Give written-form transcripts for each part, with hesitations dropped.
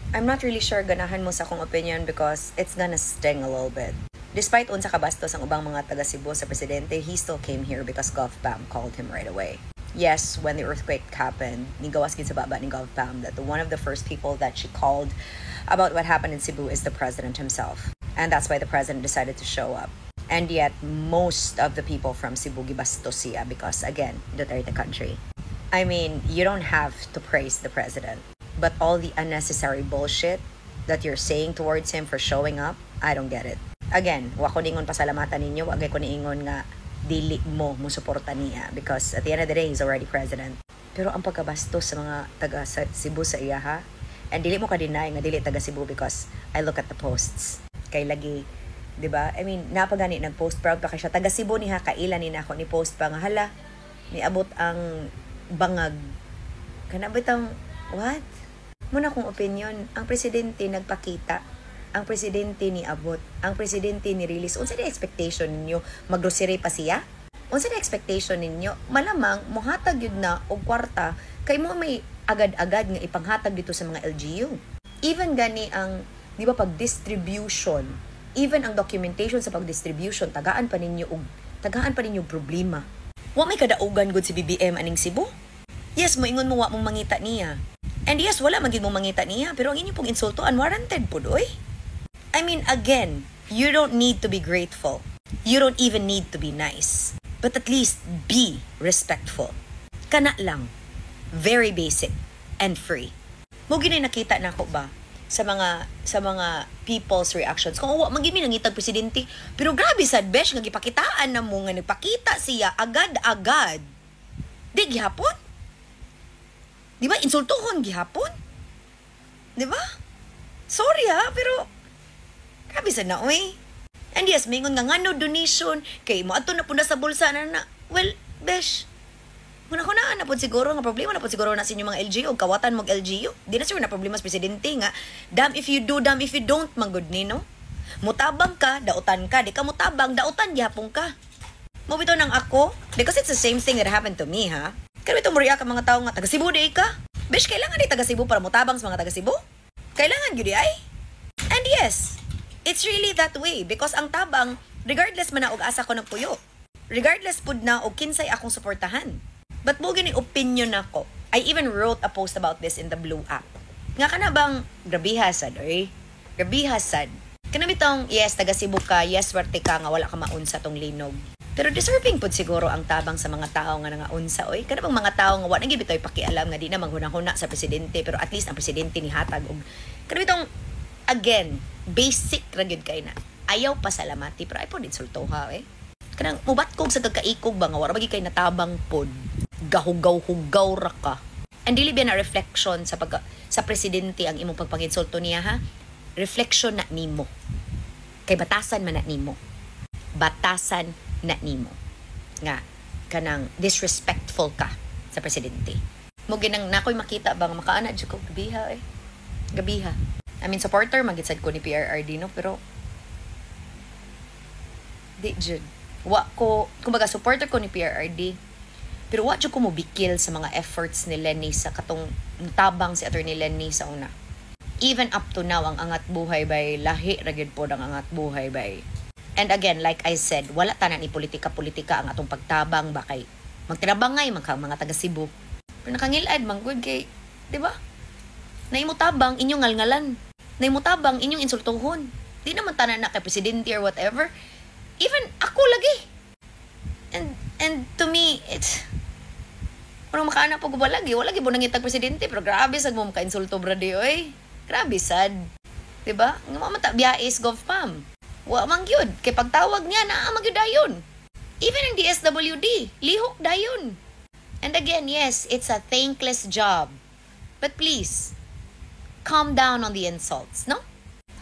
I'm not really sure ganahan mo sa akong opinion because it's gonna sting a little bit. Despite unsa kabastos ang ubang mga taga Cebu sa presidente, he still came here because GovPam called him right away. Yes, when the earthquake happened, nigawas gid sa baba ni GovPam that one of the first people that she called about what happened in Cebu is the president himself. And that's why the president decided to show up. And yet, most of the people from Cebu gibastos siya because, again, Duterte country. I mean, you don't have to praise the president. But all the unnecessary bullshit that you're saying towards him for showing up, I don't get it. Again, wa ko ningon pasalamatan ninyo, wag ko niingon nga dili mo musuporta niya because at the end of the day, he's already president. Pero ang pagkabastos sa mga taga Cebu sa iya ha, and dili mo ka-deny nga dili taga Cebu because I look at the posts. Kay lagi, di ba? I mean, napagani nag-post proud pa kay siya. Taga Cebu ni ha, kailan ni nako ni post pa nga hala, niabot ang bangag. Kana bitang, what? Muna kong opinion, ang presidente nagpakita, ang presidente ni abot, ang presidente ni release. Unsa na expectation ninyo? Mag-grocery pa siya? Unsa na expectation ninyo? Malamang, muhatag yun na o kwarta, kay mo may agad-agad nga ipanghatag dito sa mga LGU. Even gani ang, di ba, pag-distribution, even ang documentation sa pag-distribution, tagaan pa ninyo problema. Wa may kadaugan gud si BBM aning Cebu? Yes, moingon mo wa mong mangita niya. And yes, wala magid mo mangita niya, pero ang inyo pong insulto unwarranted pud oy. I mean, again, you don't need to be grateful. You don't even need to be nice. But at least be respectful. Kana lang. Very basic and free. Mo ginay nakita nako ba sa mga people's reactions. Kung wa magid mi nangitag presidente, pero grabe sad besh nga gipakitaan na mo nga nagpakita siya agad-agad. Di gihapon? Di ba insultohon gihapon? Di ba? Sorry ha, pero grabe sad na oy. And yes, mingon nga ngano donation kay mo ato na pud sa bulsa na. Well, besh. Muna ko na pod siguro nga problema na pod siguro na sa inyo mga LGU kawatan mo LGU. Di na siguro na problema sa presidente nga. Damn if you do, damn if you don't, manggod ni no. Mutabang ka, dautan ka. Di ka mutabang, dautan gihapon ka. Mo bitaw nang ako, because it's the same thing that happened to me ha. Kaya ito mo react ang mga tao nga taga Cebu di ka. Besh, kailangan di taga Cebu para mutabang sa mga taga Cebu? Kailangan gyud ay. And yes, it's really that way because ang tabang, regardless man na og asa ko nagpuyo, regardless pud na og kinsay akong suportahan. But mo gini opinion ako. I even wrote a post about this in the Blue app. Nga kana bang grabiha sad oy. Grabiha sad. Kana bitong yes taga Cebu ka, yes swerte ka nga wala ka maunsa tong linog. Pero deserving pud siguro ang tabang sa mga tao nga nangaunsa oy. Kana bang mga tao nga wa nang gibitoy pakialam nga di na manghuna-huna sa presidente pero at least ang presidente ni hatag og kana bitong again basic ra gyud kay na. Ayaw pasalamati pero ay pod insultoha eh. Kanang mubatkog sa kakaikog ba nga wala bagi kay natabang pod. Gahugaw-hugaw ra ka. And dili ba na reflection sa presidente ang imong pagpanginsulto niya ha? Reflection na nimo. Kay batasan man na nimo. Batasan na nimo. Nga kanang disrespectful ka sa presidente. Mo ginang nakoy makita bang makaana jud ko gabiha eh. Gabiha. I mean supporter magitsad ko ni PRRD no pero di jud. Wa ko kumbaga supporter ko ni PRRD. Pero wa jud ko mo bikil sa mga efforts ni Lenny sa katong tabang si Attorney Lenny sa una. Even up to now, ang angat buhay bay, lahi ra gyud pod ang angat buhay bay. And again, like I said, wala tanan ni politika-politika ang atong pagtabang ba kay magtinabangay mga taga Cebu. Pero nakangilad manggod kay, di ba? Naimo tabang inyong ngalngalan. Naimo tabang inyong insultohon. Di naman tanan na kay presidente or whatever. Even ako lagi. And to me, it's kung makaana po ko ba lagi, wala lagi po nangitag presidente, pero grabe sad mo maka-insulto brady oy. Grabe sad. Diba? Nga mamata biyais GovPam. Wa man gyud kay pagtawag niya naa magyud dayon. Even ang DSWD, lihok dayon. And again, yes, it's a thankless job. But please, calm down on the insults, no?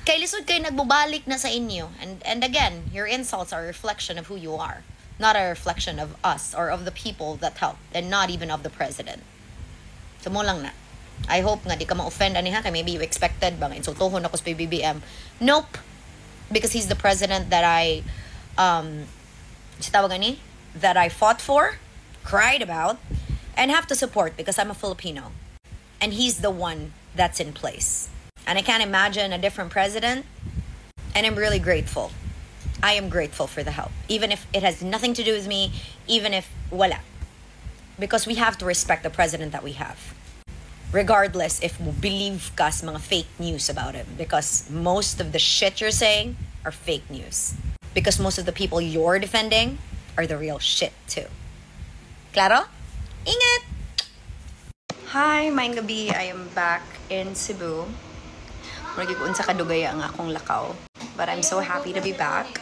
Kay lisod kay nagbubalik na sa inyo. And again, your insults are a reflection of who you are. Not a reflection of us or of the people that helped, and not even of the president. So mo lang na. I hope nga di ka ma-offend ani ha, kay maybe you expected bang insultohon ako sa PBBM. Nope. Because he's the president that I that I fought for, cried about, and have to support because I'm a Filipino. And he's the one that's in place. And I can't imagine a different president. And I'm really grateful. I am grateful for the help. Even if it has nothing to do with me, even if wala. Because we have to respect the president that we have. Regardless if mo believe ka sa mga fake news about him. Because most of the shit you're saying are fake news. Because most of the people you're defending are the real shit too. Claro? Ingat! Hi, maayong gabi. I am back in Cebu. Magiging sa kadugay ang akong lakaw. But I'm so happy to be back.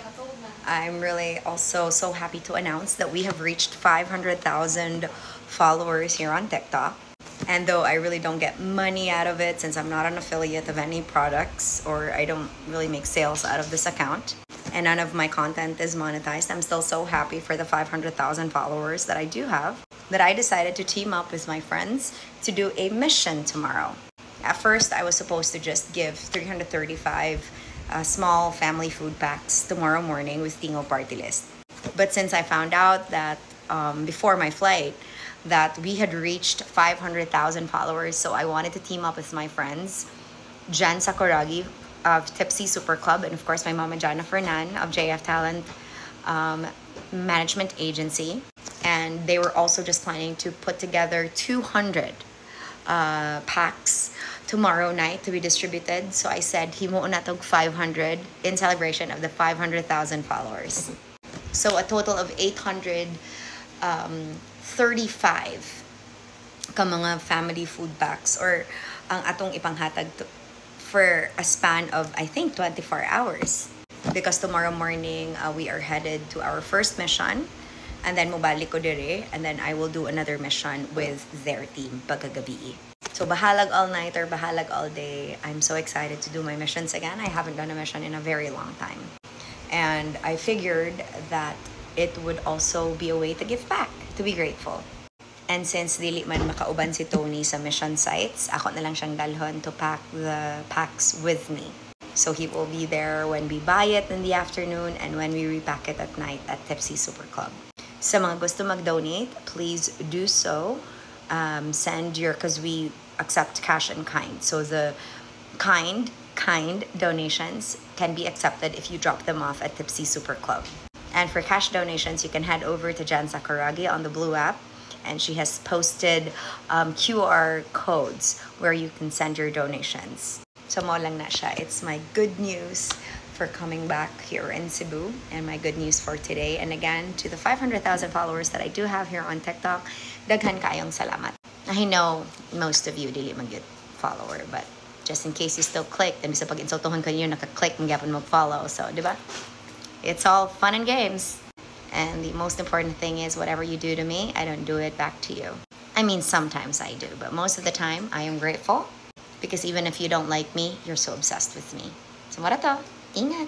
I'm really also so happy to announce that we have reached 500,000 followers here on TikTok. And though I really don't get money out of it since I'm not an affiliate of any products or I don't really make sales out of this account and none of my content is monetized, I'm still so happy for the 500,000 followers that I do have that I decided to team up with my friends to do a mission tomorrow. At first, I was supposed to just give 335 small family food packs tomorrow morning with Tingo Party List. But since I found out that before my flight that we had reached 500,000 followers, so I wanted to team up with my friends, Jan Sakuragi of Tipsy Super Club, and of course my mama Jana Fernan of JF Talent Management Agency. And they were also just planning to put together 200 packs tomorrow night to be distributed. So I said, himuon na tog 500 in celebration of the 500,000 followers. So a total of 835 ka mga family food packs or ang atong ipanghatag for a span of, I think, 24 hours. Because tomorrow morning, we are headed to our first mission. And then mubalik ko dire. And then I will do another mission with their team pagkagabi. So bahalag all night or bahalag all day. I'm so excited to do my missions again. I haven't done a mission in a very long time. And I figured that it would also be a way to give back, to be grateful. And since dili man makauban si Tony sa mission sites, ako na lang siyang dalhon to pack the packs with me. So he will be there when we buy it in the afternoon and when we repack it at night at Tipsy Super Club. Sa mga gusto mag-donate, please do so. Send your, because we accept cash and kind. So the kind donations can be accepted if you drop them off at Tipsy Super Club. And for cash donations, you can head over to Jan Sakuragi on the Blue app. And she has posted QR codes where you can send your donations. So mo lang na siya. It's my good news for coming back here in Cebu and my good news for today. And again, to the 500,000 followers that I do have here on TikTok, daghan kayong salamat. I know most of you dili mag-get follower, but just in case you still click, then bisa pag-insultuhan kayo, naka-click, magyapon mag-follow. So, di ba? It's all fun and games. And the most important thing is whatever you do to me, I don't do it back to you. I mean, sometimes I do, but most of the time, I am grateful because even if you don't like me, you're so obsessed with me. So, mara to. Ingat!